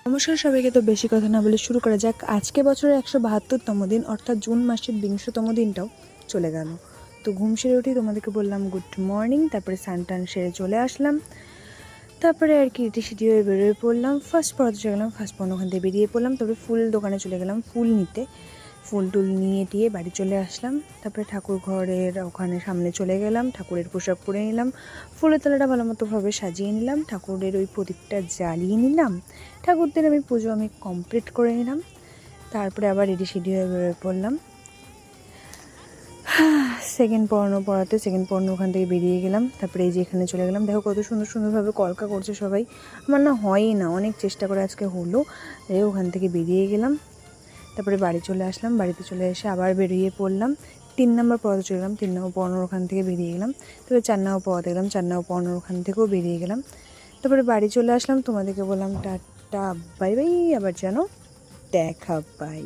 নমস্কার সবাইকে। তো বেশি কথা না বলে শুরু করা যাক। আজকে বছরের 172তম দিন, অর্থাৎ জুন মাসের 20তম দিনটাও চলে গেল। তো ঘুম সেরে উঠি, তোমাদেরকে বললাম গুড মর্নিং, তারপরে স্নান সেরে চলে আসলাম। তারপরে আর কি রেডি হয়ে বেরোয় পড়লাম। ফার্স্ট পড়াতে চলে গেলাম, ফার্স্ট পড়ানো ওখান থেকে বেরিয়ে পড়লাম। তারপরে ফুল দোকানে চলে গেলাম ফুল নিতে। ফুল টুল নিয়ে টিয়ে বাড়ি চলে আসলাম। তারপরে ঠাকুর ঘরের ওখানে সামনে চলে গেলাম, ঠাকুরের পোশাক পরে নিলাম, ফুলের তলাটা ভালো মতোভাবে সাজিয়ে নিলাম, ঠাকুরের ওই প্রদীপটা জ্বালিয়ে নিলাম, ঠাকুরদের পুজো কমপ্লিট করে নিলাম। তারপরে আবার রেডি হয়ে বেরোয় পড়লাম। সেকেন্ড পড়ানো ওখান থেকে বেরিয়ে গেলাম। তারপরে এই যে এখানে চলে গেলাম। দেখো কত সুন্দরভাবে কলকা করছে সবাই। আমার না হয়ই না, অনেক চেষ্টা করে আজকে হলো। ওখান থেকে বেরিয়ে গেলাম। তারপরে বাড়ি চলে আসলাম। বাড়িতে চলে এসে আবার বেরিয়ে পড়লাম। 3 নম্বর পড়াতে চলে গেলাম। 3 নম্বর পড়ানোর ওখান থেকে বেরিয়ে গেলাম। তারপরে 4 নম্বর পড়াতে গেলাম। 4 নম্বর পড়ানোর ওখান থেকেও বেরিয়ে গেলাম। তারপরে বাড়ি চলে আসলাম। তোমাদেরকে বললাম টাটা বাই বাই, আবার যেন দেখা পাই।